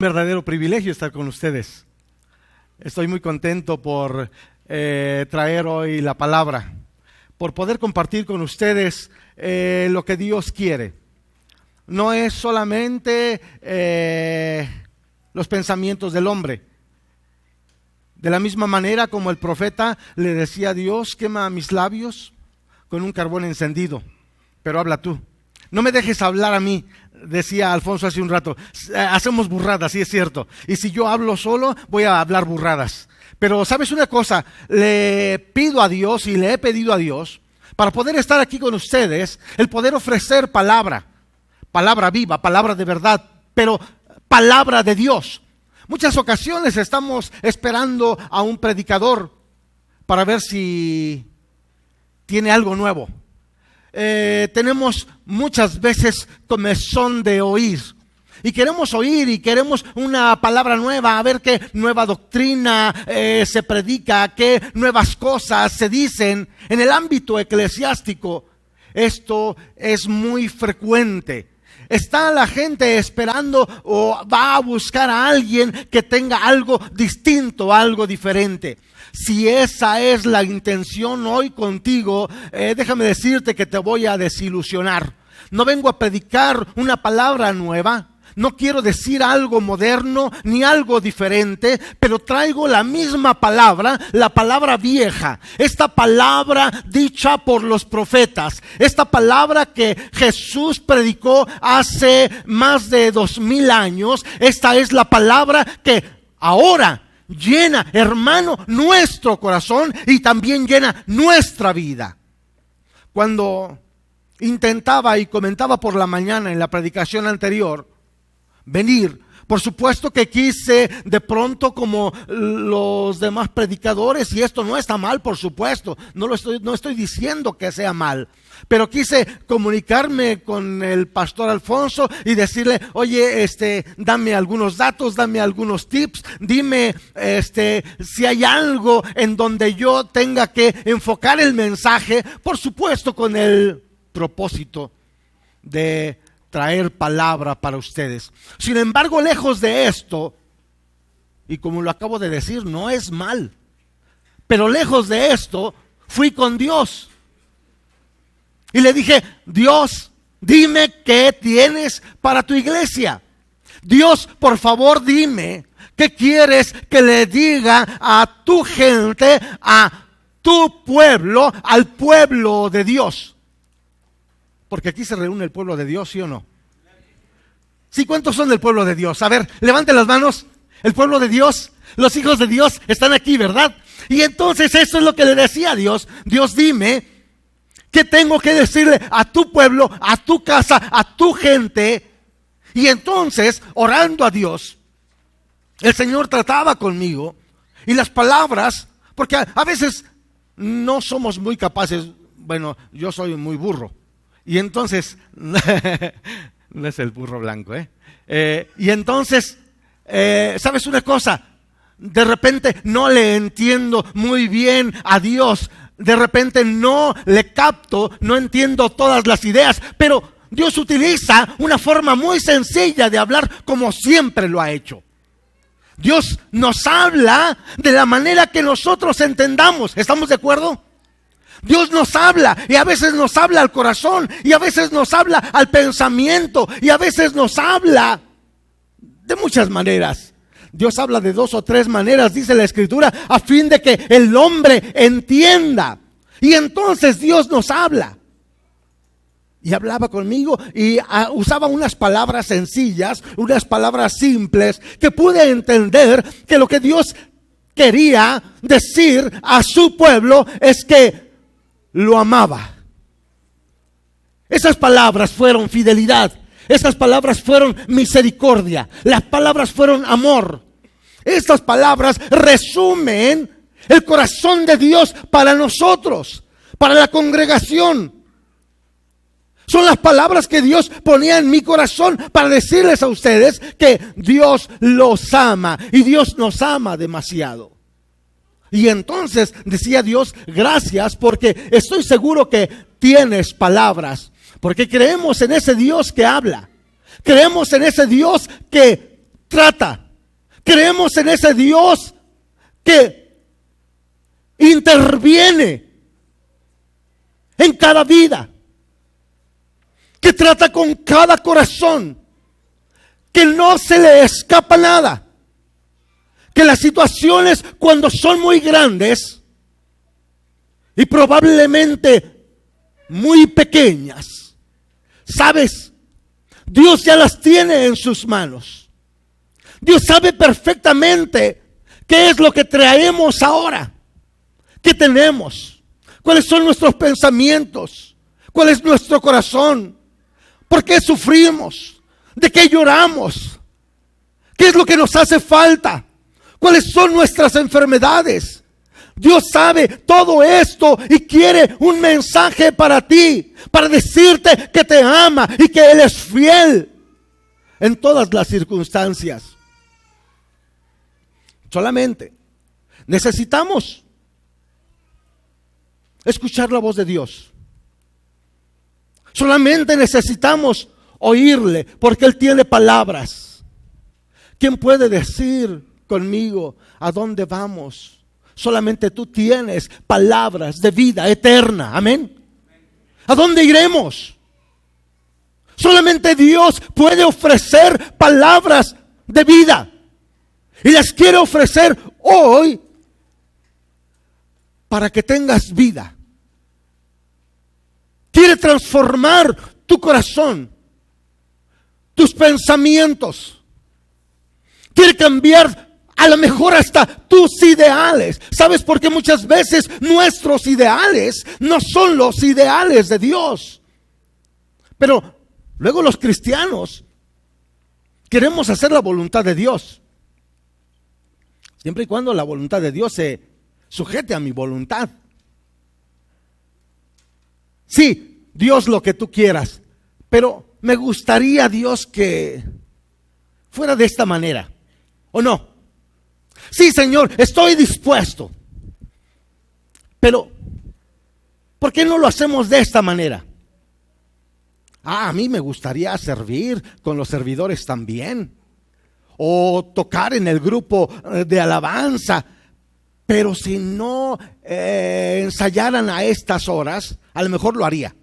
Verdadero privilegio estar con ustedes. Estoy muy contento por traer hoy la palabra, por poder compartir con ustedes lo que Dios quiere. No es solamente los pensamientos del hombre. De la misma manera como el profeta le decía a Dios: quema mis labios con un carbón encendido, pero habla tú. No me dejes hablar a mí, decía Alfonso hace un rato. Hacemos burradas, sí es cierto. Y si yo hablo solo, voy a hablar burradas. Pero ¿sabes una cosa? Le pido a Dios y le he pedido a Dios, para poder estar aquí con ustedes, el poder ofrecer palabra viva, palabra de verdad, pero palabra de Dios. Muchas ocasiones estamos esperando a un predicador para ver si tiene algo nuevo. Tenemos muchas veces comezón de oír y queremos oír y queremos una palabra nueva, a ver qué nueva doctrina se predica, qué nuevas cosas se dicen. En el ámbito eclesiástico esto es muy frecuente. Está la gente esperando o va a buscar a alguien que tenga algo distinto, algo diferente. Si esa es la intención hoy contigo, déjame decirte que te voy a desilusionar. No vengo a predicar una palabra nueva, no quiero decir algo moderno ni algo diferente, pero traigo la misma palabra, la palabra vieja. Esta palabra dicha por los profetas, esta palabra que Jesús predicó hace más de 2000 años, esta es la palabra que ahora llena, hermano, nuestro corazón y también llena nuestra vida. Cuando intentaba y comentaba por la mañana en la predicación anterior venir, por supuesto que quise de pronto, como los demás predicadores, y esto no está mal, por supuesto, no estoy diciendo que sea mal, pero quise comunicarme con el pastor Alfonso y decirle: oye, dame algunos datos, dame algunos tips, dime si hay algo en donde yo tenga que enfocar el mensaje, por supuesto con el propósito de traer palabra para ustedes. Sin embargo, lejos de esto, y como lo acabo de decir, no es mal, pero lejos de esto, fui con Dios y le dije: Dios, dime qué tienes para tu iglesia. Dios, por favor, dime qué quieres que le diga a tu gente, a tu pueblo, al pueblo de Dios. Porque aquí se reúne el pueblo de Dios, ¿sí o no? Sí, ¿cuántos son del pueblo de Dios? A ver, levanten las manos. El pueblo de Dios, los hijos de Dios están aquí, ¿verdad? Y entonces eso es lo que le decía a Dios. Dios, dime qué tengo que decirle a tu pueblo, a tu casa, a tu gente. Y entonces, orando a Dios, el Señor trataba conmigo. Y las palabras, porque a veces no somos muy capaces. Bueno, yo soy muy burro. Y entonces, no es el burro blanco, y entonces, ¿sabes una cosa? De repente no le entiendo muy bien a Dios. De repente no le capto, no entiendo todas las ideas. Pero Dios utiliza una forma muy sencilla de hablar, como siempre lo ha hecho. Dios nos habla de la manera que nosotros entendamos. ¿Estamos de acuerdo? Dios nos habla, y a veces nos habla al corazón, y a veces nos habla al pensamiento, y a veces nos habla de muchas maneras. Dios habla de 2 o 3 maneras, dice la Escritura, a fin de que el hombre entienda. Y entonces Dios nos habla. Y hablaba conmigo y usaba unas palabras sencillas, unas palabras simples, que pude entender que lo que Dios quería decir a su pueblo es que lo amaba. Esas palabras fueron fidelidad. Esas palabras fueron misericordia. Las palabras fueron amor. Estas palabras resumen el corazón de Dios para nosotros, para la congregación. Son las palabras que Dios ponía en mi corazón para decirles a ustedes que Dios los ama y Dios nos ama demasiado. Y entonces decía Dios: gracias, porque estoy seguro que tienes palabras, porque creemos en ese Dios que habla, creemos en ese Dios que trata. Creemos en ese Dios que interviene en cada vida, que trata con cada corazón, que no se le escapa nada, que las situaciones cuando son muy grandes y probablemente muy pequeñas, ¿sabes? Dios ya las tiene en sus manos. Dios sabe perfectamente qué es lo que traemos ahora, qué tenemos, cuáles son nuestros pensamientos, cuál es nuestro corazón, por qué sufrimos, de qué lloramos, qué es lo que nos hace falta, cuáles son nuestras enfermedades. Dios sabe todo esto y quiere un mensaje para ti, para decirte que te ama y que Él es fiel en todas las circunstancias. Solamente necesitamos escuchar la voz de Dios. Solamente necesitamos oírle, porque Él tiene palabras. ¿Quién puede decir conmigo a dónde vamos? Solamente tú tienes palabras de vida eterna. Amén. ¿A dónde iremos? Solamente Dios puede ofrecer palabras de vida. Y las quiere ofrecer hoy para que tengas vida. Quiere transformar tu corazón, tus pensamientos. Quiere cambiar a lo mejor hasta tus ideales. ¿Sabes por qué muchas veces nuestros ideales no son los ideales de Dios? Pero luego los cristianos queremos hacer la voluntad de Dios. Siempre y cuando la voluntad de Dios se sujete a mi voluntad. Sí, Dios, lo que tú quieras, pero me gustaría, Dios, que fuera de esta manera, ¿o no? Sí, Señor, estoy dispuesto, pero ¿por qué no lo hacemos de esta manera? A mí me gustaría servir con los servidores también, o tocar en el grupo de alabanza, pero si no ensayaran a estas horas, a lo mejor lo haría.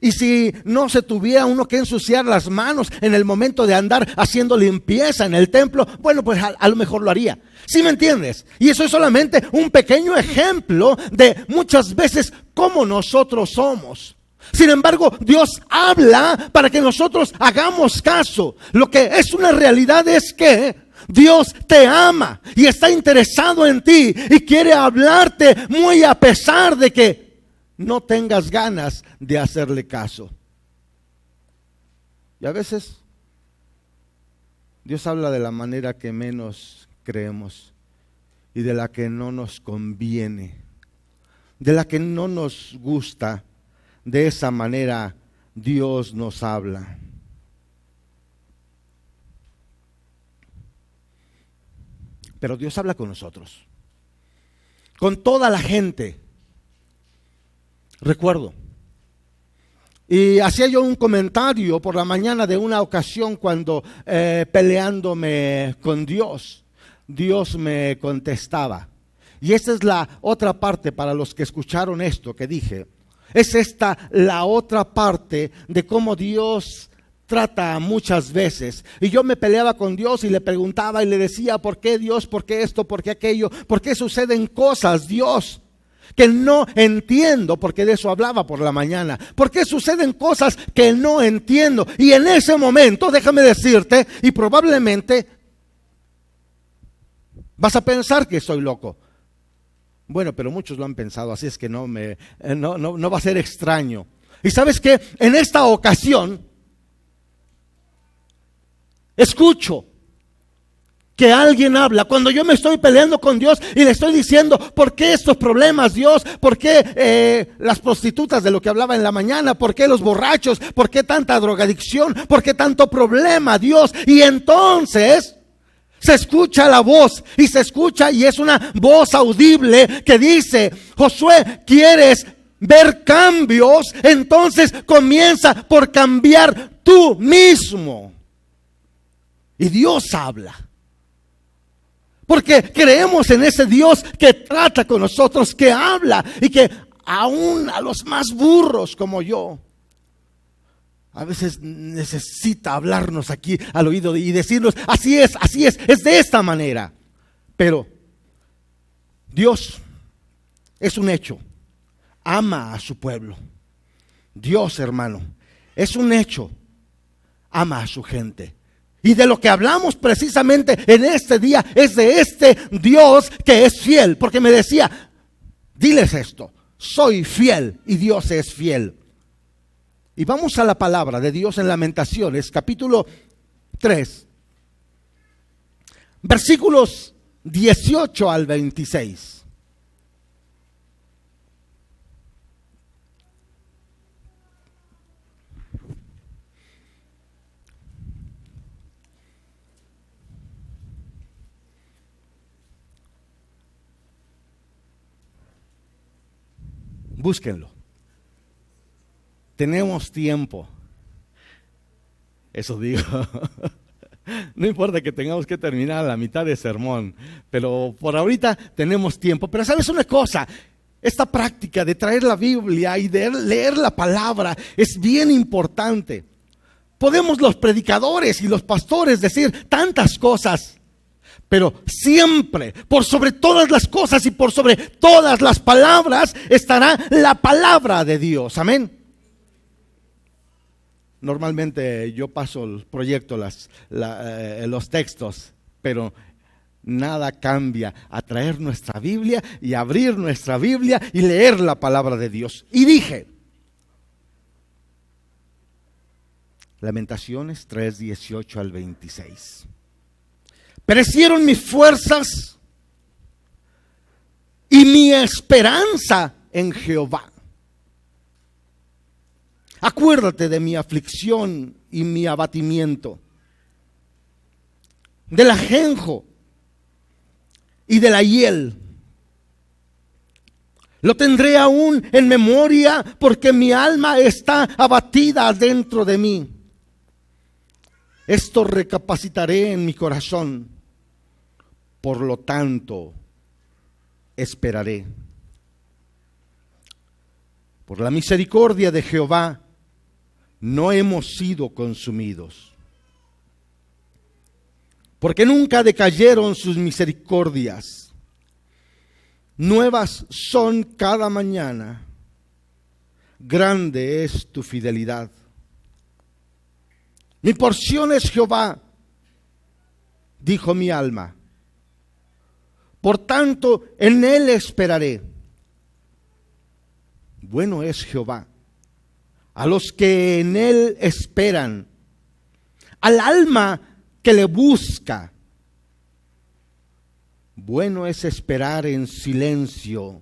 Y si no se tuviera uno que ensuciar las manos en el momento de andar haciendo limpieza en el templo, bueno, pues a lo mejor lo haría. ¿Sí me entiendes? Y eso es solamente un pequeño ejemplo de muchas veces cómo nosotros somos. Sin embargo, Dios habla para que nosotros hagamos caso. Lo que es una realidad es que Dios te ama y está interesado en ti y quiere hablarte muy a pesar de que no tengas ganas de hacerle caso. Y a veces Dios habla de la manera que menos creemos y de la que no nos conviene, de la que no nos gusta. De esa manera Dios nos habla. Pero Dios habla con nosotros, con toda la gente. Recuerdo, y hacía yo un comentario por la mañana de una ocasión cuando peleándome con Dios, Dios me contestaba. Y esta es la otra parte para los que escucharon esto que dije. Es esta la otra parte de cómo Dios trata muchas veces. Y yo me peleaba con Dios y le preguntaba y le decía, ¿por qué Dios? ¿Por qué esto? ¿Por qué aquello? ¿Por qué suceden cosas, Dios, que no entiendo? Porque de eso hablaba por la mañana. ¿Por qué suceden cosas que no entiendo? Y en ese momento, déjame decirte, y probablemente vas a pensar que soy loco. Bueno, pero muchos lo han pensado, así es que no va a ser extraño. Y sabes que en esta ocasión escucho que alguien habla cuando yo me estoy peleando con Dios y le estoy diciendo, ¿por qué estos problemas, Dios? ¿Por qué las prostitutas de lo que hablaba en la mañana? ¿Por qué los borrachos? ¿Por qué tanta drogadicción? ¿Por qué tanto problema, Dios? Y entonces se escucha la voz y se escucha y es una voz audible que dice, Josué, ¿quieres ver cambios? Entonces comienza por cambiar tú mismo. Y Dios habla. Porque creemos en ese Dios que trata con nosotros, que habla y que aún a los más burros como yo, a veces necesita hablarnos aquí al oído y decirnos, así es de esta manera. Pero Dios es un hecho, ama a su pueblo. Dios, hermano, es un hecho, ama a su gente. Y de lo que hablamos precisamente en este día es de este Dios que es fiel. Porque me decía, diles esto, soy fiel y Dios es fiel. Y vamos a la palabra de Dios en Lamentaciones, capítulo 3, versículos 18 al 26. Búsquenlo. Tenemos tiempo. Eso digo. No importa que tengamos que terminar a la mitad de sermón, pero por ahorita tenemos tiempo. Pero ¿sabes una cosa? Esta práctica de traer la Biblia y de leer la palabra es bien importante. Podemos los predicadores y los pastores decir tantas cosas, pero siempre, por sobre todas las cosas y por sobre todas las palabras, estará la palabra de Dios. Amén. Normalmente yo paso el proyecto, los textos, pero nada cambia a traer nuestra Biblia y abrir nuestra Biblia y leer la palabra de Dios. Y dije, Lamentaciones 3, 18 al 26. Perecieron mis fuerzas y mi esperanza en Jehová. Acuérdate de mi aflicción y mi abatimiento, del ajenjo y de la hiel. Lo tendré aún en memoria porque mi alma está abatida dentro de mí. Esto recapacitaré en mi corazón, por lo tanto esperaré. Por la misericordia de Jehová no hemos sido consumidos, porque nunca decayeron sus misericordias. Nuevas son cada mañana, grande es tu fidelidad. Mi porción es Jehová, dijo mi alma, por tanto en él esperaré. Bueno es Jehová a los que en él esperan, al alma que le busca. Bueno es esperar en silencio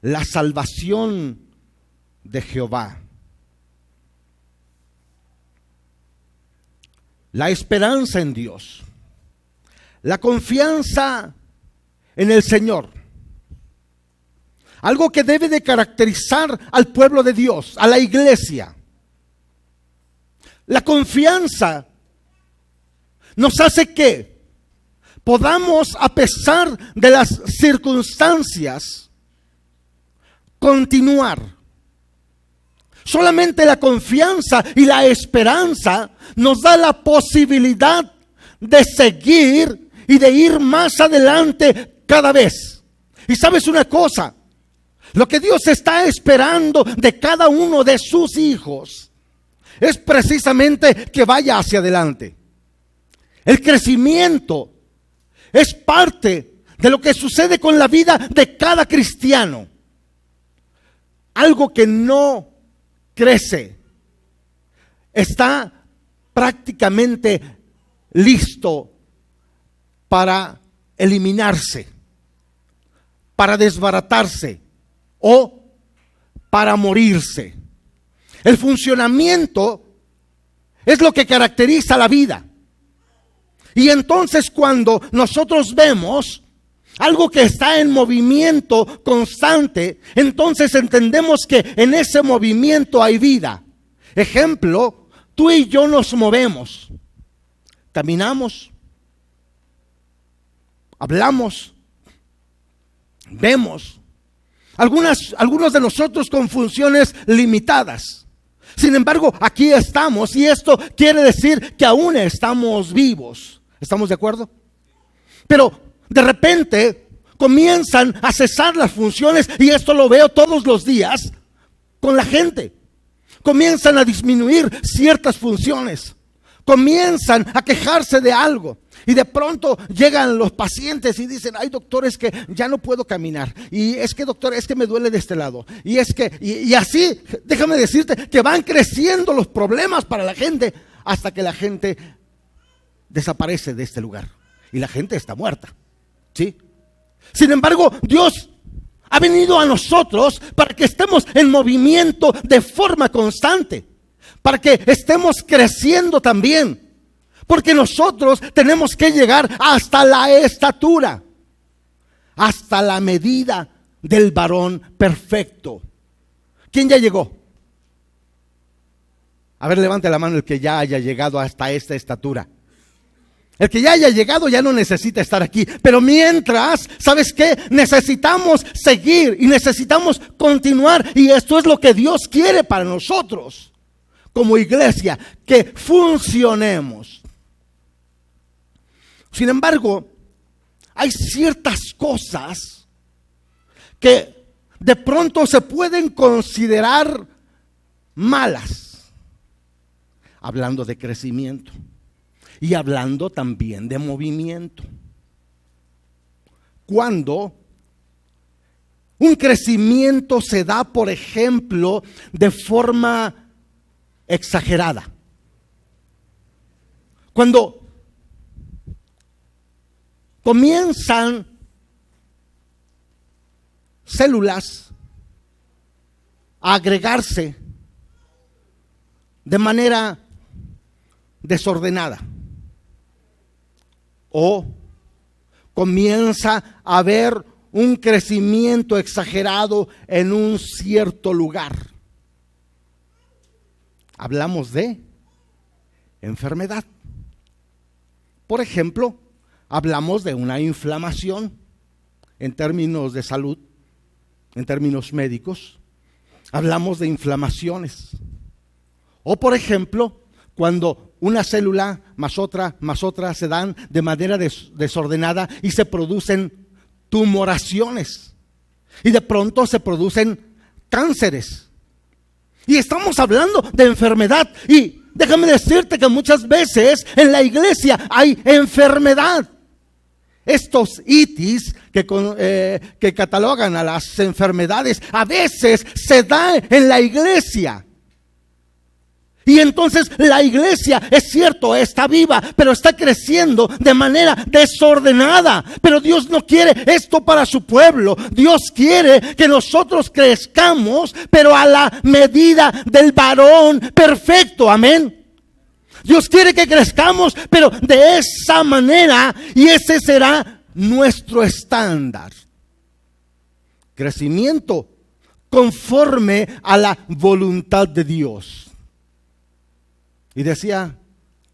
la salvación de Jehová. La esperanza en Dios, la confianza en el Señor. Algo que debe de caracterizar al pueblo de Dios, a la iglesia. La confianza nos hace que podamos, a pesar de las circunstancias, continuar. Solamente la confianza y la esperanza nos da la posibilidad de seguir y de ir más adelante cada vez. Y sabes una cosa, lo que Dios está esperando de cada uno de sus hijos es precisamente que vaya hacia adelante. El crecimiento es parte de lo que sucede con la vida de cada cristiano. Algo que no crece está prácticamente listo para eliminarse, para desbaratarse o para morirse. El funcionamiento es lo que caracteriza la vida. Y entonces cuando nosotros vemos algo que está en movimiento constante, entonces entendemos que en ese movimiento hay vida. Ejemplo, tú y yo nos movemos, caminamos, hablamos, vemos. Algunos de nosotros con funciones limitadas. Sin embargo, aquí estamos y esto quiere decir que aún estamos vivos. ¿Estamos de acuerdo? Pero de repente comienzan a cesar las funciones, y esto lo veo todos los días con la gente. Comienzan a disminuir ciertas funciones, comienzan a quejarse de algo, y de pronto llegan los pacientes y dicen: ay, doctor, es que ya no puedo caminar, y es que, doctor, es que me duele de este lado, y es que, y así, déjame decirte que van creciendo los problemas para la gente, hasta que la gente desaparece de este lugar y la gente está muerta, ¿sí? Sin embargo, Dios ha venido a nosotros para que estemos en movimiento de forma constante, para que estemos creciendo también, porque nosotros tenemos que llegar hasta la estatura, hasta la medida del varón perfecto. ¿Quién ya llegó? A ver, levante la mano el que ya haya llegado hasta esta estatura. El que ya haya llegado ya no necesita estar aquí. Pero mientras, ¿sabes qué? Necesitamos seguir y necesitamos continuar. Y esto es lo que Dios quiere para nosotros como iglesia, que funcionemos. Sin embargo, hay ciertas cosas que de pronto se pueden considerar malas, hablando de crecimiento. Y hablando también de movimiento. Cuando un crecimiento se da, por ejemplo, de forma exagerada. Cuando comienzan células a agregarse de manera desordenada. O comienza a haber un crecimiento exagerado en un cierto lugar. Hablamos de enfermedad. Por ejemplo, hablamos de una inflamación en términos de salud, en términos médicos. Hablamos de inflamaciones. O por ejemplo, cuando una célula más otra se dan de manera desordenada y se producen tumoraciones. Y de pronto se producen cánceres. Y estamos hablando de enfermedad. Y déjame decirte que muchas veces en la iglesia hay enfermedad. Estos itis que catalogan a las enfermedades a veces se dan en la iglesia. Y entonces la iglesia, es cierto, está viva, pero está creciendo de manera desordenada. Pero Dios no quiere esto para su pueblo. Dios quiere que nosotros crezcamos, pero a la medida del varón perfecto. Amén. Dios quiere que crezcamos, pero de esa manera, y ese será nuestro estándar. Crecimiento conforme a la voluntad de Dios. Y decía,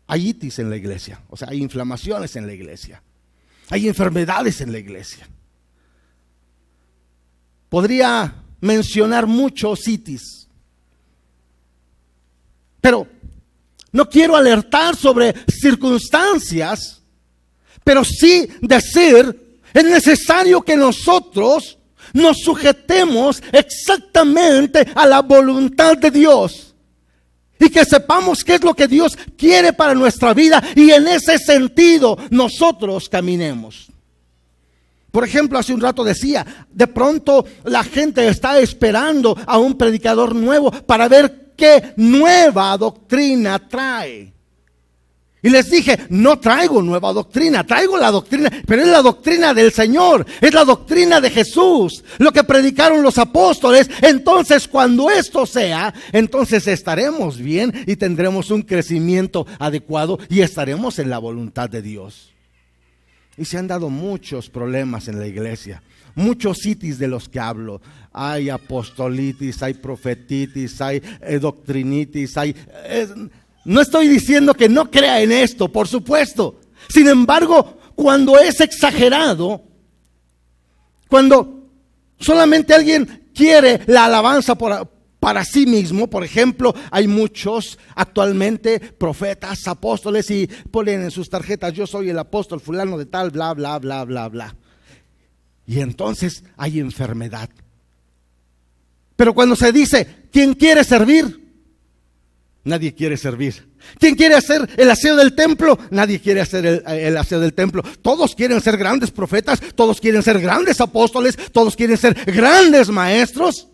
hay itis en la iglesia, o sea, hay inflamaciones en la iglesia, hay enfermedades en la iglesia. Podría mencionar muchos itis, pero no quiero alertar sobre circunstancias, pero sí decir, es necesario que nosotros nos sujetemos exactamente a la voluntad de Dios. Y que sepamos qué es lo que Dios quiere para nuestra vida, y en ese sentido nosotros caminemos. Por ejemplo, hace un rato decía, de pronto la gente está esperando a un predicador nuevo para ver qué nueva doctrina trae. Y les dije, no traigo nueva doctrina, traigo la doctrina, pero es la doctrina del Señor, es la doctrina de Jesús, lo que predicaron los apóstoles. Entonces, cuando esto sea, entonces estaremos bien y tendremos un crecimiento adecuado y estaremos en la voluntad de Dios. Y se han dado muchos problemas en la iglesia, muchos itis de los que hablo. Hay apostolitis, hay profetitis, hay doctrinitis, hay No estoy diciendo que no crea en esto, por supuesto. Sin embargo, cuando es exagerado, cuando solamente alguien quiere la alabanza para sí mismo, por ejemplo, hay muchos actualmente profetas, apóstoles, y ponen en sus tarjetas: yo soy el apóstol fulano de tal, bla, bla, bla, bla, bla. Y entonces hay enfermedad. Pero cuando se dice: ¿quién quiere servir? Nadie quiere servir. ¿Quién quiere hacer el aseo del templo? Nadie quiere hacer el aseo del templo. Todos quieren ser grandes profetas, todos quieren ser grandes apóstoles, todos quieren ser grandes maestros.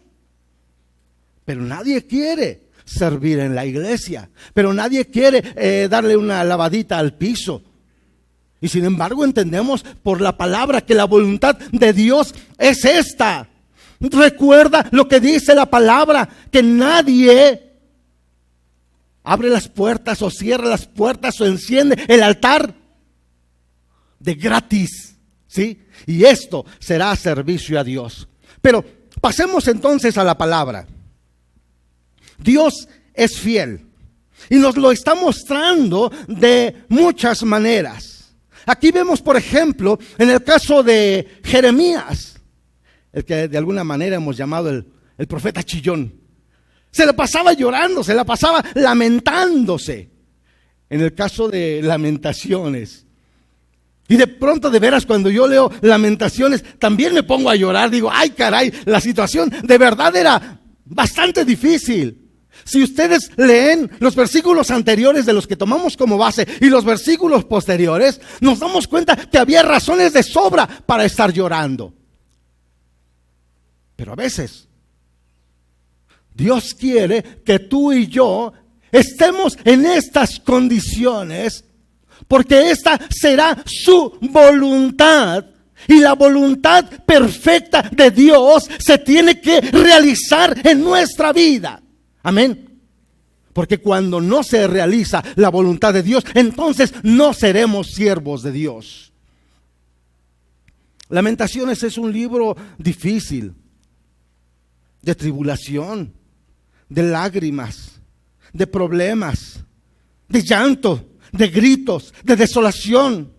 Pero nadie quiere servir en la iglesia. Pero nadie quiere darle una lavadita al piso. Y sin embargo entendemos por la palabra que la voluntad de Dios es esta. Recuerda lo que dice la palabra, que nadie abre las puertas o cierra las puertas o enciende el altar de gratis, ¿sí? Y esto será servicio a Dios. Pero pasemos entonces a la palabra. Dios es fiel y nos lo está mostrando de muchas maneras. Aquí vemos, por ejemplo, en el caso de Jeremías, el que de alguna manera hemos llamado el profeta chillón. Se la pasaba llorando, se la pasaba lamentándose. En el caso de Lamentaciones. Y de pronto, de veras, cuando yo leo Lamentaciones, también me pongo a llorar. Digo: ay caray, la situación de verdad era bastante difícil. Si ustedes leen los versículos anteriores de los que tomamos como base y los versículos posteriores, nos damos cuenta que había razones de sobra para estar llorando. Pero a veces Dios quiere que tú y yo estemos en estas condiciones, porque esta será su voluntad. Y la voluntad perfecta de Dios se tiene que realizar en nuestra vida. Amén. Porque cuando no se realiza la voluntad de Dios, entonces no seremos siervos de Dios. Lamentaciones es un libro difícil, de tribulación, de lágrimas, de problemas, de llanto, de gritos, de desolación.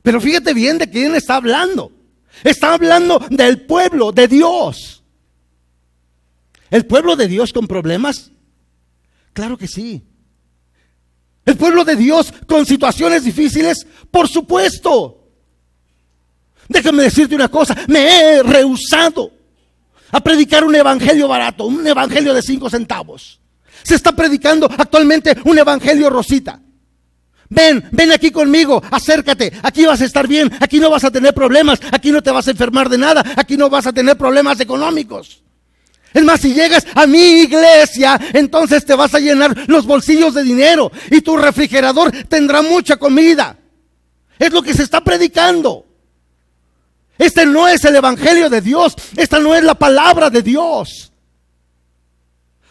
Pero fíjate bien de quién está hablando. Está hablando del pueblo de Dios. ¿El pueblo de Dios con problemas? Claro que sí. ¿El pueblo de Dios con situaciones difíciles? Por supuesto. Déjame decirte una cosa: me he rehusado a predicar un evangelio barato, un evangelio de 5 centavos. Se está predicando actualmente un evangelio rosita. Ven aquí conmigo, acércate, aquí vas a estar bien, aquí no vas a tener problemas, aquí no te vas a enfermar de nada, aquí no vas a tener problemas económicos. Es más, si llegas a mi iglesia, entonces te vas a llenar los bolsillos de dinero y tu refrigerador tendrá mucha comida. Es lo que se está predicando. Este no es el evangelio de Dios, esta no es la palabra de Dios.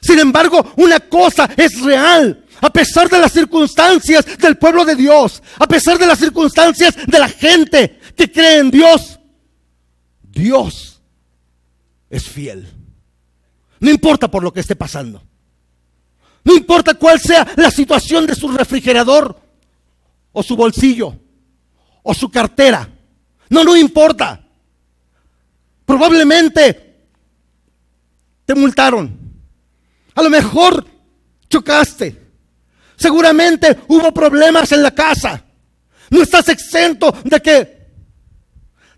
Sin embargo, una cosa es real. A pesar de las circunstancias del pueblo de Dios, a pesar de las circunstancias de la gente que cree en Dios, Dios es fiel. No importa por lo que esté pasando. No importa cuál sea la situación de su refrigerador, o su bolsillo, o su cartera. No importa. Probablemente te multaron. A lo mejor chocaste. Seguramente hubo problemas en la casa. No estás exento de que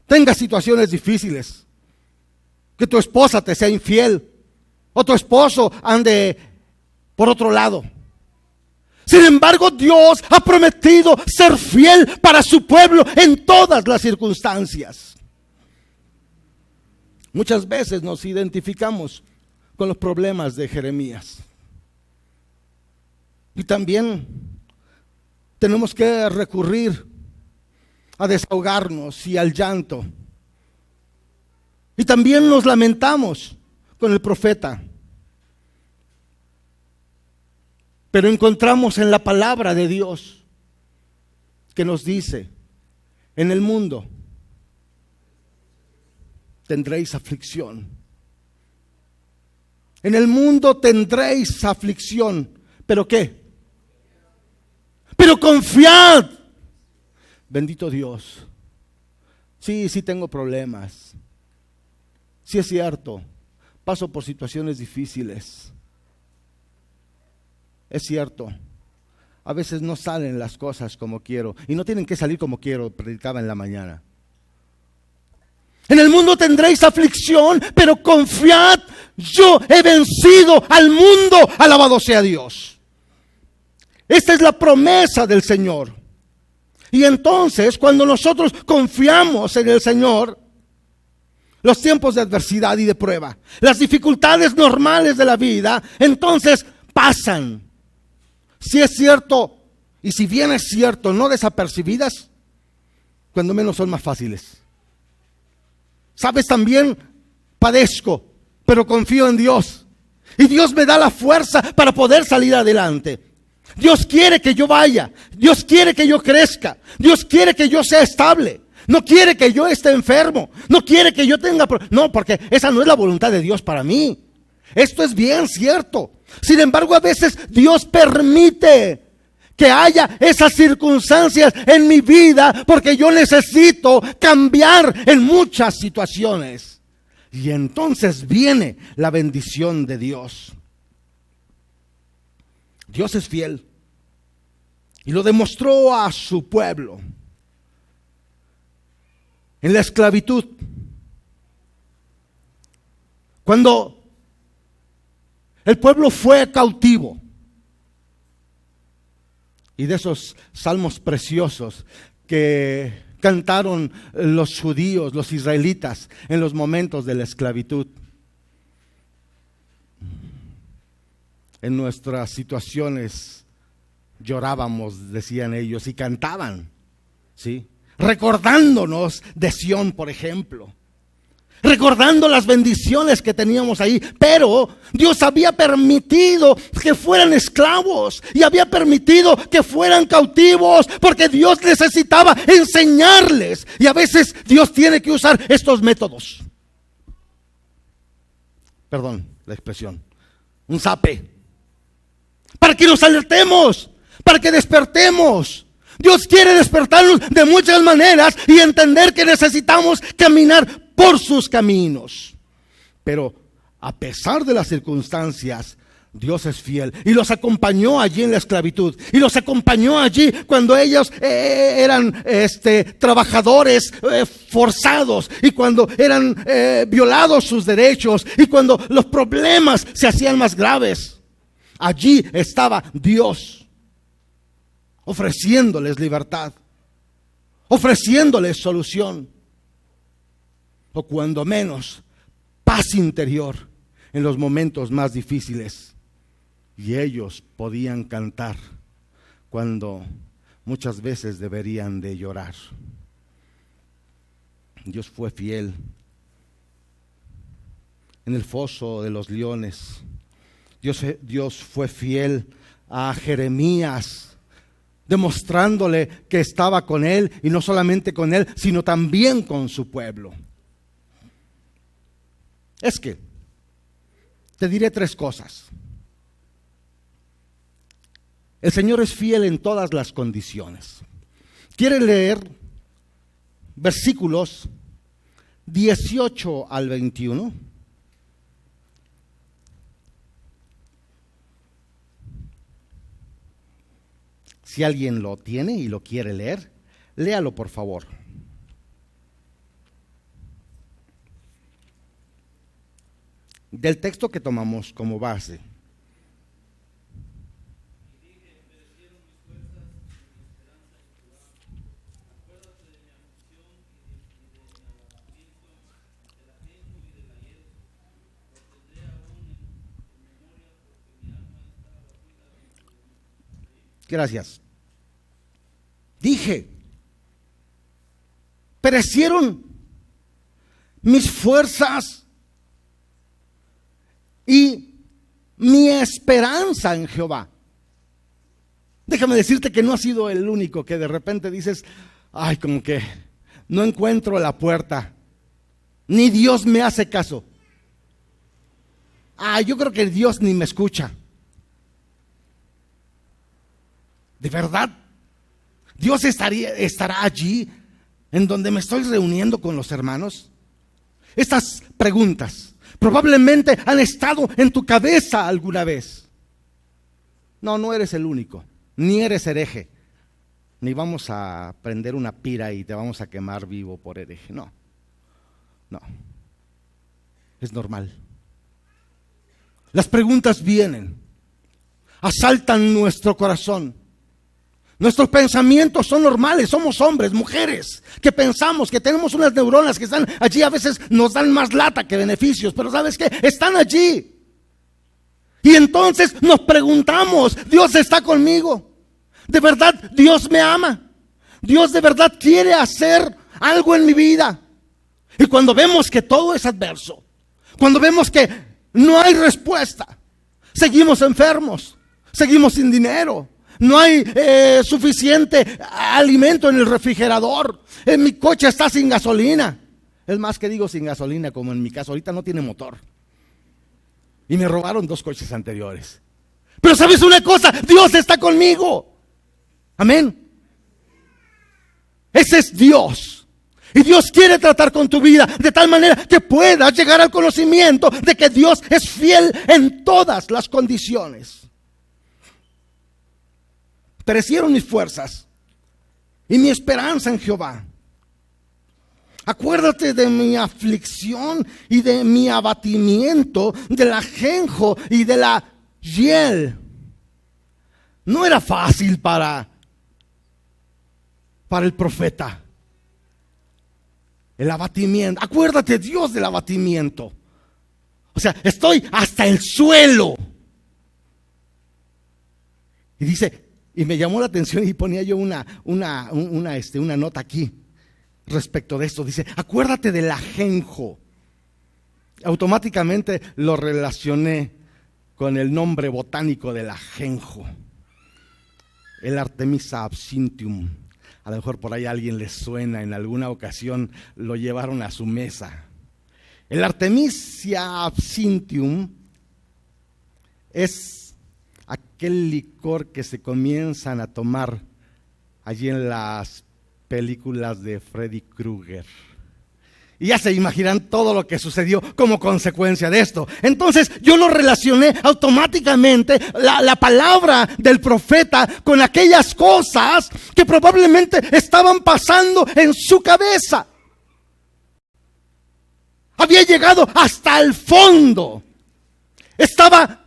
tengas situaciones difíciles. Que tu esposa te sea infiel, o tu esposo ande por otro lado. Sin embargo, Dios ha prometido ser fiel para su pueblo en todas las circunstancias. Muchas veces nos identificamos con los problemas de Jeremías. Y también tenemos que recurrir a desahogarnos y al llanto. Y también nos lamentamos con el profeta. Pero encontramos en la palabra de Dios que nos dice: en el mundo tendréis aflicción. En el mundo tendréis aflicción. ¿Pero qué? Pero confiad. Bendito Dios. Sí tengo problemas. Sí es cierto. Paso por situaciones difíciles. Es cierto. A veces no salen las cosas como quiero. Y no tienen que salir como quiero, predicaba en la mañana. En el mundo tendréis aflicción, pero confiad, yo he vencido al mundo, alabado sea Dios. Esta es la promesa del Señor. Y entonces, cuando nosotros confiamos en el Señor, los tiempos de adversidad y de prueba, las dificultades normales de la vida, entonces pasan. Si es cierto, y si bien es cierto, no desapercibidas, cuando menos son más fáciles. Sabes, también padezco, pero confío en Dios. Y Dios me da la fuerza para poder salir adelante. Dios quiere que yo vaya. Dios quiere que yo crezca. Dios quiere que yo sea estable. No quiere que yo esté enfermo. No quiere que yo tenga... No, porque esa no es la voluntad de Dios para mí. Esto es bien cierto. Sin embargo, a veces Dios permite que haya esas circunstancias en mi vida porque yo necesito cambiar en muchas situaciones. Y entonces viene la bendición de Dios. Dios es fiel y lo demostró a su pueblo en la esclavitud. Cuando el pueblo fue cautivo, y de esos salmos preciosos que cantaron los judíos, los israelitas, en los momentos de la esclavitud. En nuestras situaciones llorábamos, decían ellos, y cantaban, ¿sí? Recordándonos de Sión, por ejemplo. Recordando las bendiciones que teníamos ahí, pero Dios había permitido que fueran esclavos y había permitido que fueran cautivos porque Dios necesitaba enseñarles, y a veces Dios tiene que usar estos métodos. Perdón la expresión, un zape, para que nos alertemos, para que despertemos. Dios quiere despertarnos de muchas maneras y entender que necesitamos caminar por sus caminos. Pero a pesar de las circunstancias, Dios es fiel y los acompañó allí en la esclavitud, y los acompañó allí cuando ellos eran trabajadores forzados, y cuando eran violados sus derechos, y cuando los problemas se hacían más graves. Allí estaba Dios ofreciéndoles libertad, ofreciéndoles solución, o cuando menos paz interior en los momentos más difíciles. Y ellos podían cantar cuando muchas veces deberían de llorar. Dios fue fiel. En el foso de los leones, Dios fue fiel a Jeremías, demostrándole que estaba con él, y no solamente con él, sino también con su pueblo. Es que te diré tres cosas. El Señor es fiel en todas las condiciones. ¿Quiere leer versículos 18 al 21? Si alguien lo tiene y lo quiere leer, léalo por favor. Del texto que tomamos como base. Gracias. Dije, perecieron mis fuerzas y mi esperanza en Jehová. Déjame decirte que no has sido el único que de repente dices, ay, como que no encuentro la puerta, ni Dios me hace caso. yo creo que Dios ni me escucha. ¿De verdad? ¿Dios estará allí en donde me estoy reuniendo con los hermanos? Estas preguntas probablemente han estado en tu cabeza alguna vez. No eres el único, ni eres hereje, ni vamos a prender una pira y te vamos a quemar vivo por hereje. No, es normal. Las preguntas vienen, asaltan nuestro corazón. Nuestros pensamientos son normales, somos hombres, mujeres, que pensamos, que tenemos unas neuronas que están allí, a veces nos dan más lata que beneficios, pero ¿sabes qué? Están allí. Y entonces nos preguntamos, ¿Dios está conmigo? ¿De verdad Dios me ama? ¿Dios de verdad quiere hacer algo en mi vida? Y cuando vemos que todo es adverso, cuando vemos que no hay respuesta, seguimos enfermos, seguimos sin dinero, no hay suficiente alimento en el refrigerador, mi coche está sin gasolina. Es más que digo sin gasolina, como en mi caso, ahorita no tiene motor. Y me robaron 2 coches anteriores. Pero ¿sabes una cosa? Dios está conmigo. Amén. Ese es Dios. Y Dios quiere tratar con tu vida de tal manera que puedas llegar al conocimiento de que Dios es fiel en todas las condiciones. Perecieron mis fuerzas y mi esperanza en Jehová. Acuérdate de mi aflicción y de mi abatimiento, del ajenjo y de la hiel. No era fácil para el profeta. El abatimiento. Acuérdate, Dios, del abatimiento. O sea, estoy hasta el suelo. Y dice, y me llamó la atención y ponía yo una nota aquí respecto de esto. Dice, acuérdate del ajenjo. Automáticamente lo relacioné con el nombre botánico del ajenjo. El Artemisia absinthium. A lo mejor por ahí a alguien le suena, en alguna ocasión lo llevaron a su mesa. El Artemisia absinthium es aquel licor que se comienzan a tomar allí en las películas de Freddy Krueger. Y ya se imaginan todo lo que sucedió como consecuencia de esto. Entonces yo lo relacioné automáticamente, la palabra del profeta, con aquellas cosas que probablemente estaban pasando en su cabeza. Había llegado hasta el fondo. Estaba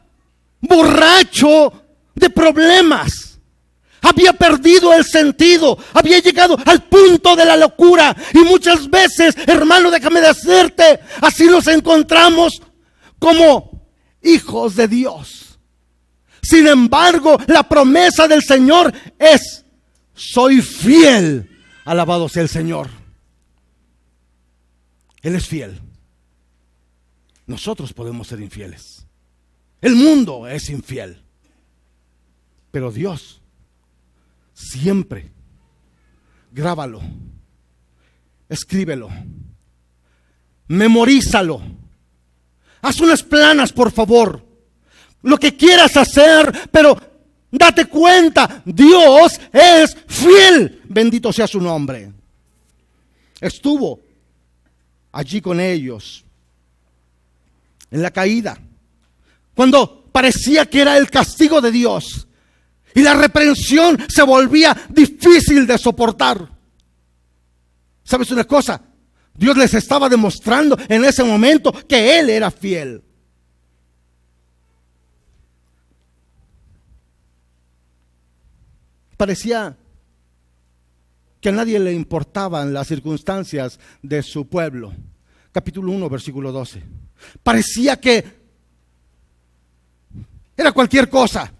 borracho de problemas. Había perdido el sentido, había llegado al punto de la locura. Y muchas veces, hermano, déjame decirte, así nos encontramos como hijos de Dios. Sin embargo, la promesa del Señor es: soy fiel, alabado sea el Señor. Él es fiel. Nosotros podemos ser infieles. El mundo es infiel. Pero Dios siempre, grábalo, escríbelo, memorízalo, haz unas planas, por favor, lo que quieras hacer, pero date cuenta, Dios es fiel, bendito sea su nombre. Estuvo allí con ellos en la caída, cuando parecía que era el castigo de Dios. Y la reprensión se volvía difícil de soportar. ¿Sabes una cosa? Dios les estaba demostrando en ese momento que Él era fiel. Parecía que a nadie le importaban las circunstancias de su pueblo. Capítulo 1, versículo 12. Parecía que era cualquier cosa.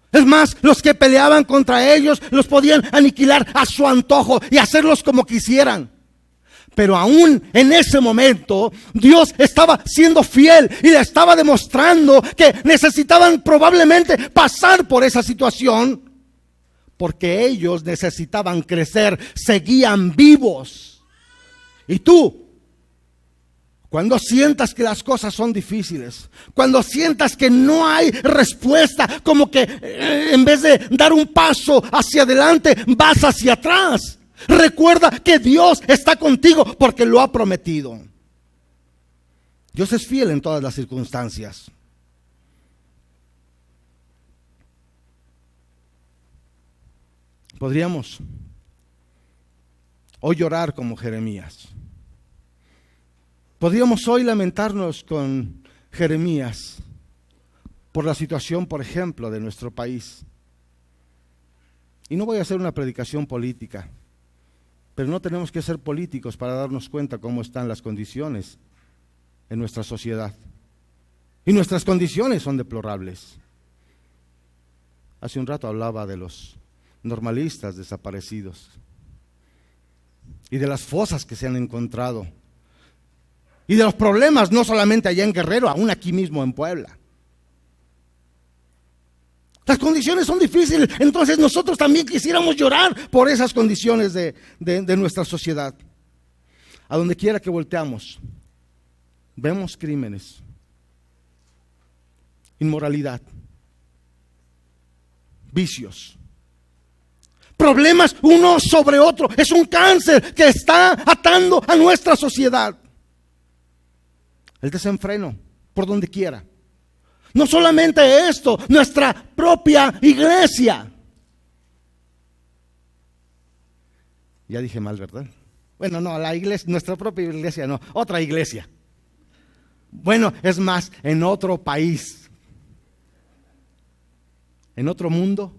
Es más, los que peleaban contra ellos los podían aniquilar a su antojo y hacerlos como quisieran. Pero aún en ese momento, Dios estaba siendo fiel y le estaba demostrando que necesitaban probablemente pasar por esa situación, porque ellos necesitaban crecer, seguían vivos. Y tú, Cuando sientas que las cosas son difíciles, cuando sientas que no hay respuesta, como que en vez de dar un paso hacia adelante, vas hacia atrás. Recuerda que Dios está contigo porque lo ha prometido. Dios es fiel en todas las circunstancias. Podríamos hoy llorar como Jeremías. Podríamos hoy lamentarnos con Jeremías por la situación, por ejemplo, de nuestro país. Y no voy a hacer una predicación política, pero no tenemos que ser políticos para darnos cuenta cómo están las condiciones en nuestra sociedad. Y nuestras condiciones son deplorables. Hace un rato hablaba de los normalistas desaparecidos y de las fosas que se han encontrado. Y de los problemas, no solamente allá en Guerrero, aún aquí mismo en Puebla. Las condiciones son difíciles, entonces nosotros también quisiéramos llorar por esas condiciones de nuestra sociedad. A donde quiera que volteamos, vemos crímenes, inmoralidad, vicios, problemas uno sobre otro. Es un cáncer que está atando a nuestra sociedad. El desenfreno por donde quiera. No solamente esto, nuestra propia iglesia. Ya dije mal, ¿verdad? Bueno, no, la iglesia, nuestra propia iglesia no, otra iglesia. Bueno, es más, en otro país, en otro mundo.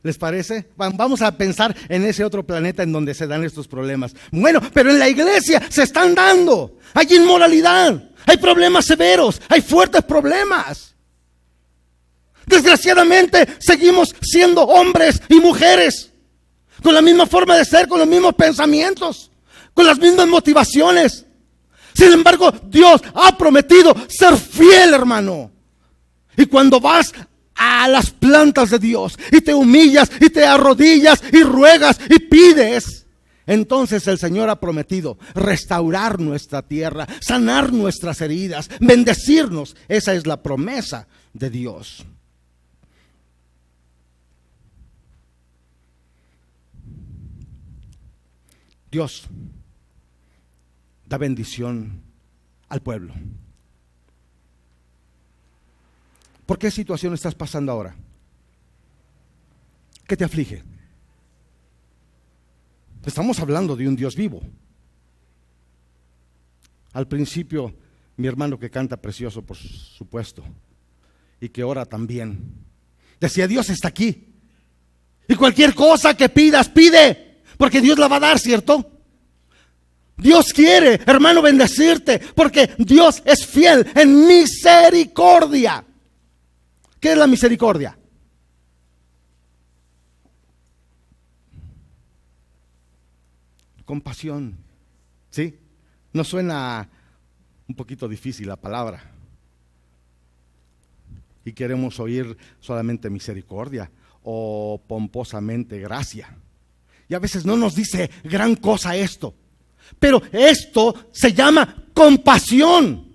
¿Les parece? Vamos a pensar en ese otro planeta en donde se dan estos problemas. Bueno, pero en la iglesia se están dando. Hay inmoralidad, hay problemas severos, hay fuertes problemas. Desgraciadamente seguimos siendo hombres y mujeres con la misma forma de ser, con los mismos pensamientos, con las mismas motivaciones. Sin embargo, Dios ha prometido ser fiel, hermano. Y cuando vas a las plantas de Dios y te humillas y te arrodillas y ruegas y pides, entonces el Señor ha prometido restaurar nuestra tierra, sanar nuestras heridas, bendecirnos. Esa es la promesa de Dios. Dios da bendición al pueblo. ¿Por qué situación estás pasando ahora? ¿Qué te aflige? Estamos hablando de un Dios vivo. Al principio, mi hermano que canta precioso, por supuesto, y que ora también, decía: Dios está aquí. Y cualquier cosa que pidas, pide, porque Dios la va a dar, ¿cierto? Dios quiere, hermano, bendecirte, porque Dios es fiel en misericordia. ¿Qué es la misericordia? Compasión. ¿Sí? ¿No suena un poquito difícil la palabra? Y queremos oír solamente misericordia o pomposamente gracia. Y a veces no nos dice gran cosa esto. Pero esto se llama compasión.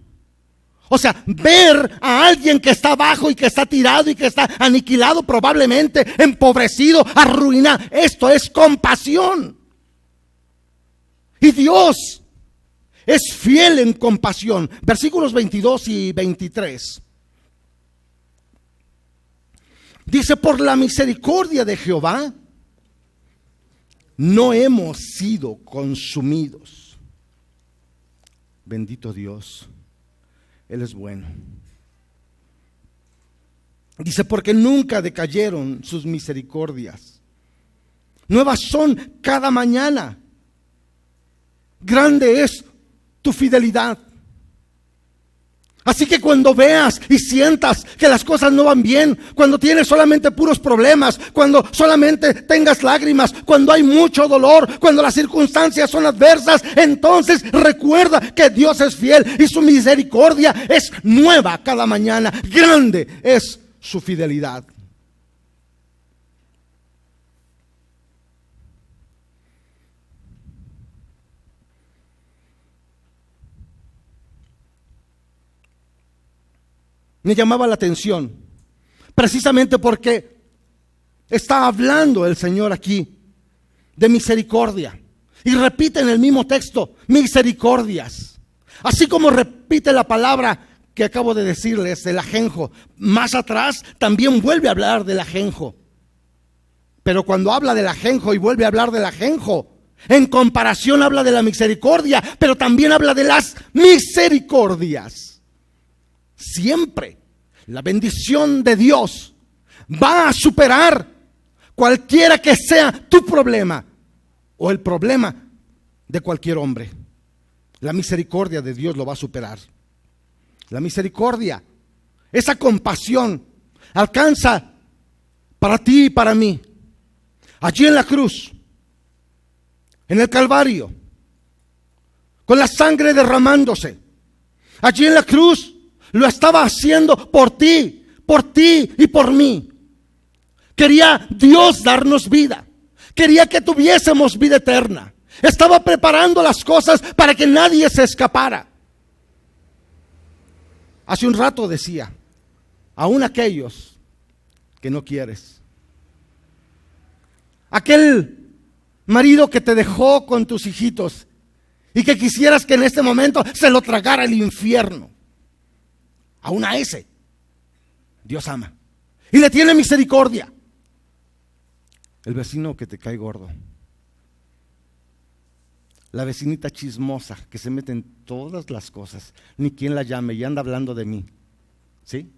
O sea, ver a alguien que está abajo y que está tirado y que está aniquilado, probablemente empobrecido, arruinado. Esto es compasión. Y Dios es fiel en compasión. Versículos 22 y 23. Dice: por la misericordia de Jehová no hemos sido consumidos. Bendito Dios. Él es bueno. Dice: porque nunca decayeron sus misericordias. Nuevas son cada mañana. Grande es tu fidelidad. Así que cuando veas y sientas que las cosas no van bien, cuando tienes solamente puros problemas, cuando solamente tengas lágrimas, cuando hay mucho dolor, cuando las circunstancias son adversas, entonces recuerda que Dios es fiel y su misericordia es nueva cada mañana. Grande es su fidelidad. me llamaba la atención, precisamente porque está hablando el Señor aquí de misericordia. Y repite en el mismo texto, misericordias. Así como repite la palabra que acabo de decirles, del ajenjo. Más atrás también vuelve a hablar del ajenjo. Pero cuando habla del ajenjo y vuelve a hablar del ajenjo, en comparación habla de la misericordia, pero también habla de las misericordias. Siempre la bendición de Dios va a superar cualquiera que sea tu problema o el problema de cualquier hombre. La misericordia de Dios lo va a superar. La misericordia, esa compasión, alcanza para ti y para mí. Allí en la cruz, en el Calvario, con la sangre derramándose. Allí en la cruz lo estaba haciendo por ti y por mí. Quería Dios darnos vida. Quería que tuviésemos vida eterna. Estaba preparando las cosas para que nadie se escapara. Hace un rato decía, aún aquellos que no quieres. Aquel marido que te dejó con tus hijitos y que quisieras que en este momento se lo tragara el infierno. Aún a ese Dios ama y le tiene misericordia. El vecino que te cae gordo, la vecinita chismosa que se mete en todas las cosas, ni quien la llame y anda hablando de mí, ¿sí?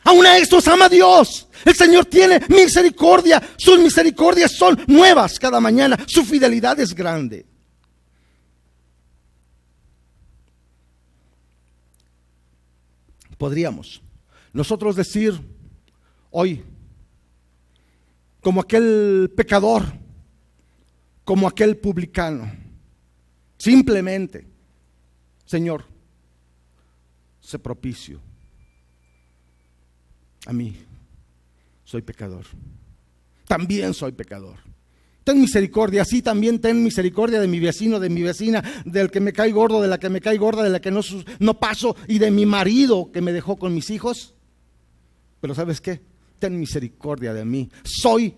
Aún a estos ama Dios. El Señor tiene misericordia. Sus misericordias son nuevas cada mañana. Su fidelidad es grande. Podríamos nosotros decir hoy, como aquel pecador, como aquel publicano, simplemente, Señor, sé propicio a mí, soy pecador, también soy pecador. Ten misericordia, sí, también ten misericordia de mi vecino, de mi vecina, del que me cae gordo, de la que me cae gorda, de la que no paso, y de mi marido que me dejó con mis hijos. Pero ¿sabes qué? Ten misericordia de mí, soy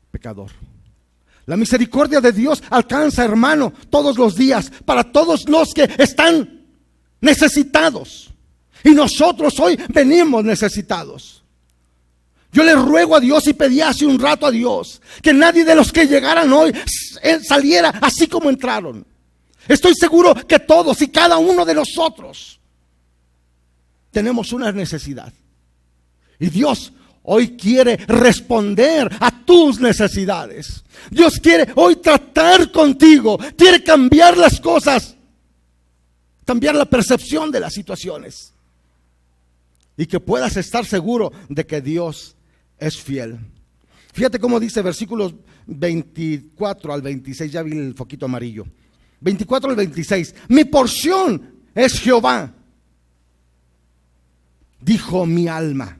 pecador. La misericordia de Dios alcanza, hermano, todos los días, para todos los que están necesitados. Y nosotros hoy venimos necesitados. Yo le ruego a Dios y pedí hace un rato a Dios que nadie de los que llegaran hoy saliera así como entraron. Estoy seguro que todos y cada uno de nosotros tenemos una necesidad. Y Dios hoy quiere responder a tus necesidades. Dios quiere hoy tratar contigo, quiere cambiar las cosas, cambiar la percepción de las situaciones. Y que puedas estar seguro de que Dios es fiel. Fíjate cómo dice versículos 24 al 26, ya vi el foquito amarillo. 24 al 26, mi porción es Jehová, dijo mi alma.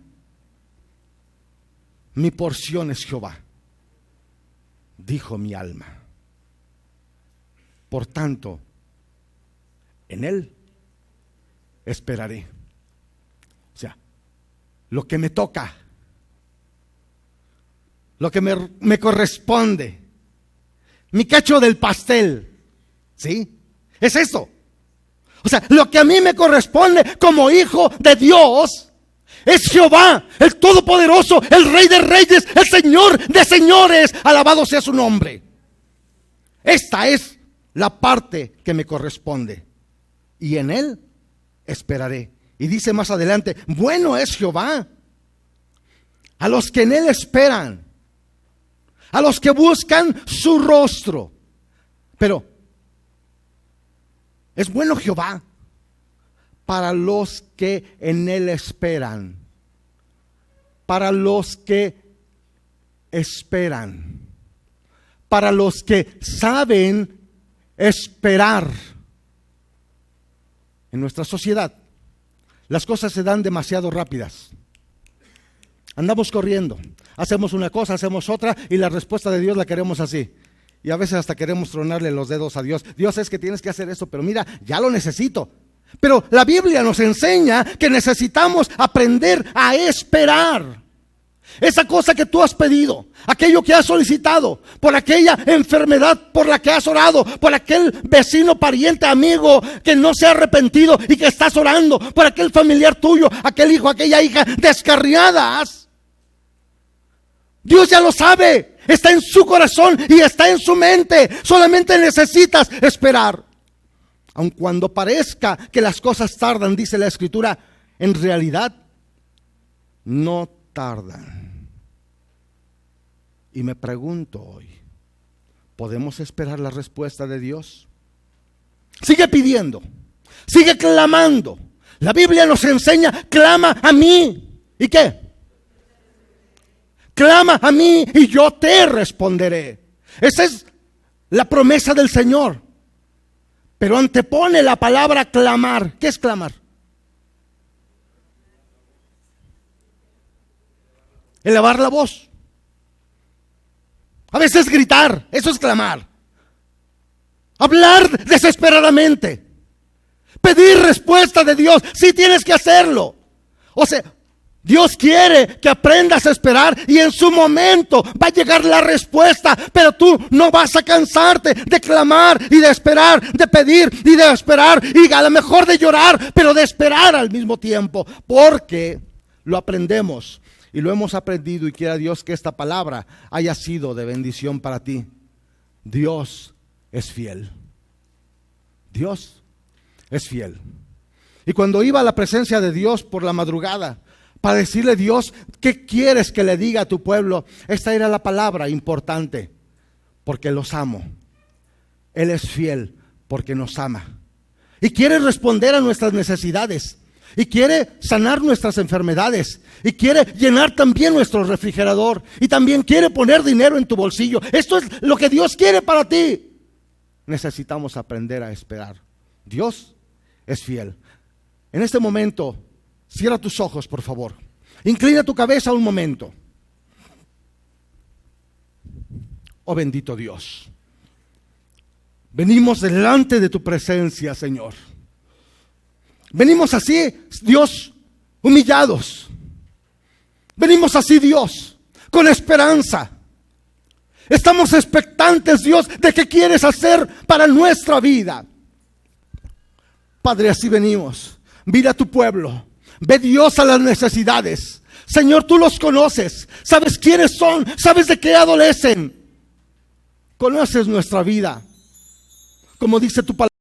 Mi porción es Jehová, dijo mi alma. Por tanto, en Él esperaré. O sea, lo que me toca, lo que me corresponde, mi cacho del pastel, ¿sí? Es eso. O sea, lo que a mí me corresponde como hijo de Dios es Jehová, el Todopoderoso, el Rey de Reyes, el Señor de Señores. Alabado sea su nombre. Esta es la parte que me corresponde. Y en Él esperaré. Y dice más adelante, bueno es Jehová a los que en Él esperan, a los que buscan su rostro. Pero es bueno Jehová para los que en Él esperan, para los que esperan, para los que saben esperar. En nuestra sociedad las cosas se dan demasiado rápidas. Andamos corriendo, hacemos una cosa, hacemos otra y la respuesta de Dios la queremos así. Y a veces hasta queremos tronarle los dedos a Dios. Dios, es que tienes que hacer esto, pero mira, ya lo necesito. Pero la Biblia nos enseña que necesitamos aprender a esperar. Esa cosa que tú has pedido, aquello que has solicitado, por aquella enfermedad por la que has orado, por aquel vecino, pariente, amigo que no se ha arrepentido y que estás orando, por aquel familiar tuyo, aquel hijo, aquella hija descarriadas. Dios ya lo sabe, está en su corazón y está en su mente. Solamente necesitas esperar. Aun cuando parezca que las cosas tardan, dice la Escritura, en realidad no tardan. Y me pregunto hoy, ¿podemos esperar la respuesta de Dios? Sigue pidiendo, sigue clamando. La Biblia nos enseña, clama a mí. ¿Y qué? Clama a mí y yo te responderé. Esa es la promesa del Señor. Pero antepone la palabra clamar. ¿Qué es clamar? Elevar la voz. A veces gritar, eso es clamar. Hablar desesperadamente. Pedir respuesta de Dios, sí tienes que hacerlo. O sea, Dios quiere que aprendas a esperar y en su momento va a llegar la respuesta, pero tú no vas a cansarte de clamar y de esperar, de pedir y de esperar y a lo mejor de llorar, pero de esperar al mismo tiempo, porque lo aprendemos y lo hemos aprendido y quiera Dios que esta palabra haya sido de bendición para ti. Dios es fiel. Dios es fiel. Y cuando iba a la presencia de Dios por la madrugada, para decirle, Dios, ¿qué quieres que le diga a tu pueblo? Esta era la palabra importante, porque los amo. Él es fiel porque nos ama. Y quiere responder a nuestras necesidades. Y quiere sanar nuestras enfermedades. Y quiere llenar también nuestro refrigerador. Y también quiere poner dinero en tu bolsillo. Esto es lo que Dios quiere para ti. Necesitamos aprender a esperar. Dios es fiel. En este momento, cierra tus ojos, por favor. Inclina tu cabeza un momento. Oh bendito Dios. Venimos delante de tu presencia, Señor. Venimos así, Dios, humillados. Venimos así, Dios, con esperanza. Estamos expectantes, Dios, de qué quieres hacer para nuestra vida. Padre, así venimos. Mira a tu pueblo. Ve, Dios, a las necesidades. Señor, tú los conoces. Sabes quiénes son. Sabes de qué adolecen. Conoces nuestra vida. Como dice tu palabra.